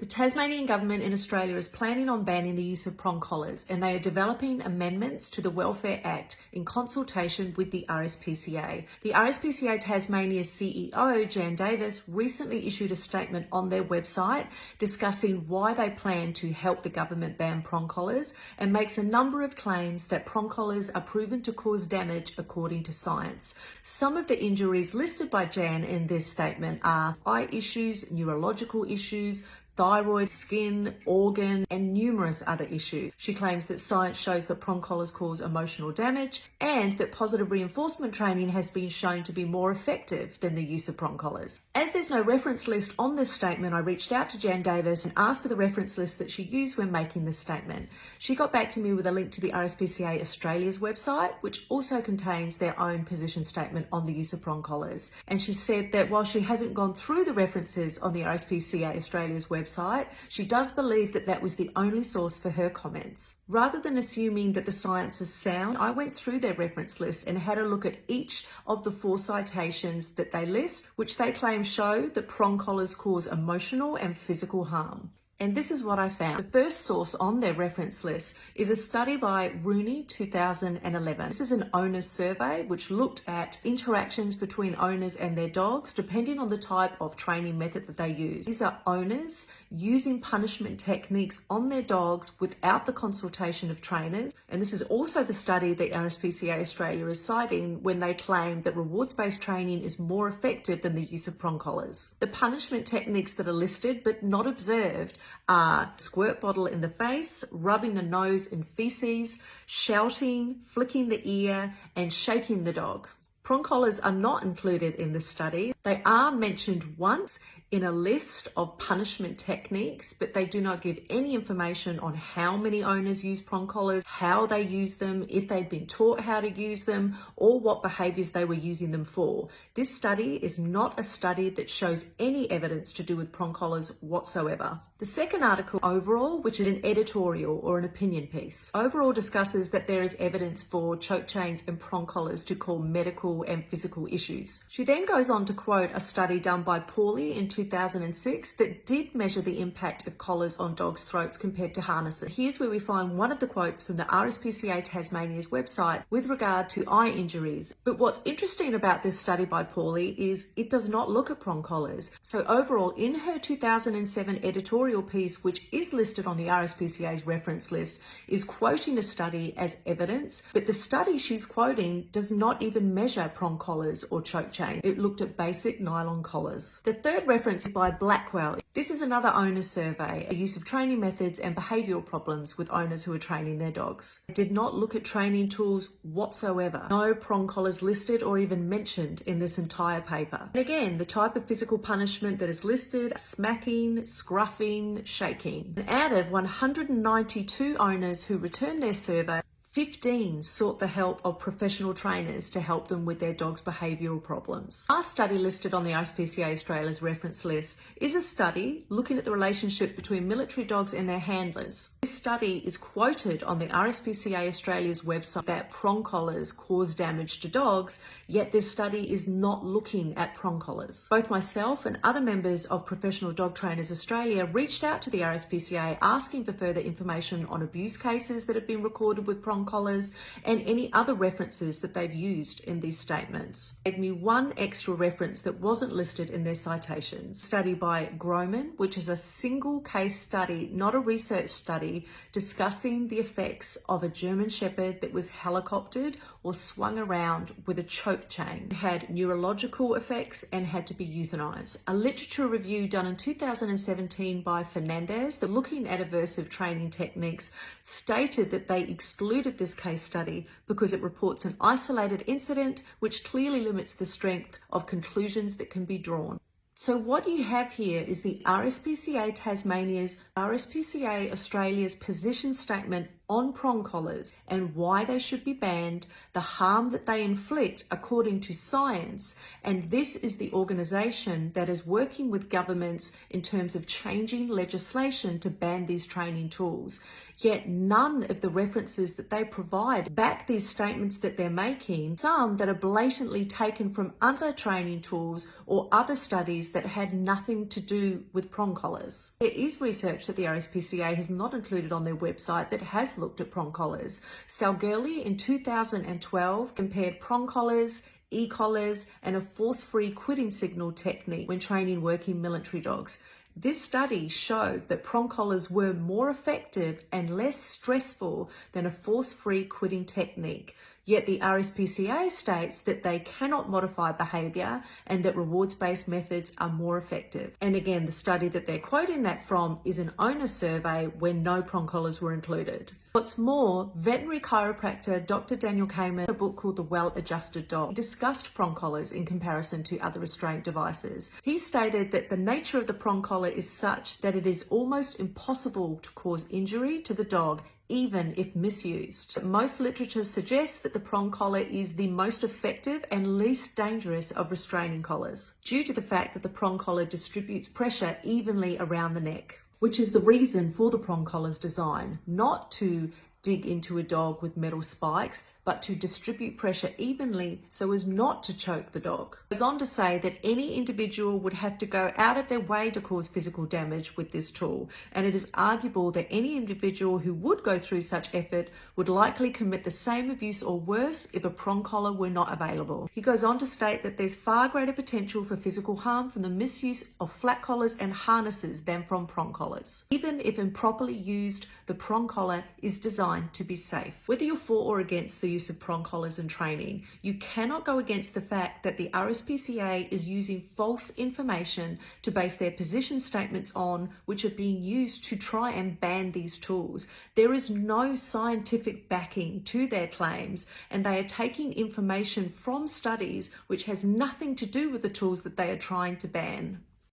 The Tasmanian government in Australia is planning on banning the use of prong collars, and they are developing amendments to the Welfare Act in consultation with the RSPCA. The RSPCA Tasmania's CEO, Jan Davis, recently issued a statement on their website discussing why they plan to help the government ban prong collars, and makes a number of claims that prong collars are proven to cause damage according to science. Some of the injuries listed by Jan in this statement are eye issues, neurological issues, thyroid, skin, organ, and numerous other issues. She claims that science shows that prong collars cause emotional damage and that positive reinforcement training has been shown to be more effective than the use of prong collars. As there's no reference list on this statement, I reached out to Jan Davis and asked for the reference list that she used when making this statement. She got back to me with a link to the RSPCA Australia's website, which also contains their own position statement on the use of prong collars. And she said that while she hasn't gone through the references on the RSPCA Australia's website, she does believe that that was the only source for her comments. Rather than assuming that the science is sound, I went through their reference list and had a look at each of the 4 citations that they list, which they claim show that prong collars cause emotional and physical harm. And this is what I found. The first source on their reference list is a study by Rooney 2011. This is an owner's survey which looked at interactions between owners and their dogs depending on the type of training method that they use. These are owners using punishment techniques on their dogs without the consultation of trainers. And this is also the study that RSPCA Australia is citing when they claim that rewards-based training is more effective than the use of prong collars. The punishment techniques that are listed but not observed are squirt bottle in the face, rubbing the nose in feces, shouting, flicking the ear, and shaking the dog. Prong collars are not included in this study. They are mentioned once in a list of punishment techniques, but they do not give any information on how many owners use prong collars, how they use them, if they'd been taught how to use them, or what behaviours they were using them for. This study is not a study that shows any evidence to do with prong collars whatsoever. The second article, Overall, which is an editorial or an opinion piece, Overall discusses that there is evidence for choke chains and prong collars to cause medical and physical issues. She then goes on to quote a study done by Pauly in 2006 that did measure the impact of collars on dogs' throats compared to harnesses. Here's where we find one of the quotes from the RSPCA Tasmania's website with regard to eye injuries. But what's interesting about this study by Pauly is it does not look at prong collars. So overall, in her 2007 editorial piece, which is listed on the RSPCA's reference list, is quoting a study as evidence, but the study she's quoting does not even measure prong collars or choke chain. It looked at basic nylon collars. The third reference is by Blackwell. This is another owner survey, a use of training methods and behavioural problems with owners who are training their dogs. It did not look at training tools whatsoever. No prong collars listed or even mentioned in this entire paper. And again, the type of physical punishment that is listed: smacking, scruffing, shaking. And out of 192 owners who returned their survey, 15 sought the help of professional trainers to help them with their dog's behavioural problems. Our study listed on the RSPCA Australia's reference list is a study looking at the relationship between military dogs and their handlers. This study is quoted on the RSPCA Australia's website that prong collars cause damage to dogs, yet this study is not looking at prong collars. Both myself and other members of Professional Dog Trainers Australia reached out to the RSPCA asking for further information on abuse cases that have been recorded with prong collars and any other references that they've used in these statements. They gave me one extra reference that wasn't listed in their citations. Study by Groman, which is a single case study, not a research study, discussing the effects of a German Shepherd that was helicoptered or swung around with a choke chain. It had neurological effects and had to be euthanized. A literature review done in 2017 by Fernandez, that looking at aversive training techniques, stated that they excluded this case study because it reports an isolated incident which clearly limits the strength of conclusions that can be drawn. So what you have here is the RSPCA Tasmania's, RSPCA Australia's position statement on prong collars and why they should be banned, the harm that they inflict according to science, and this is the organisation that is working with governments in terms of changing legislation to ban these training tools. Yet none of the references that they provide back these statements that they're making, some that are blatantly taken from other training tools or other studies that had nothing to do with prong collars. There is research that the RSPCA has not included on their website that has looked at prong collars. Salgurley in 2012 compared prong collars, e-collars and a force-free quitting signal technique when training working military dogs. This study showed that prong collars were more effective and less stressful than a force-free quitting technique. Yet the RSPCA states that they cannot modify behaviour and that rewards-based methods are more effective. And again, the study that they're quoting that from is an owner survey where no prong collars were included. What's more, veterinary chiropractor Dr. Daniel Kamen, a book called The Well-Adjusted Dog, discussed prong collars in comparison to other restraint devices. He stated that the nature of the prong collar is such that it is almost impossible to cause injury to the dog even if misused. Most literature suggests that the prong collar is the most effective and least dangerous of restraining collars, due to the fact that the prong collar distributes pressure evenly around the neck, which is the reason for the prong collar's design, not to dig into a dog with metal spikes, but to distribute pressure evenly so as not to choke the dog. It goes on to say that any individual would have to go out of their way to cause physical damage with this tool, and it is arguable that any individual who would go through such effort would likely commit the same abuse or worse if a prong collar were not available. He goes on to state that there's far greater potential for physical harm from the misuse of flat collars and harnesses than from prong collars. Even if improperly used, the prong collar is designed to be safe. Whether you're for or against the use of prong collars in training, you cannot go against the fact that the RSPCA is using false information to base their position statements on, which are being used to try and ban these tools. There is no scientific backing to their claims, and they are taking information from studies which has nothing to do with the tools that they are trying to ban.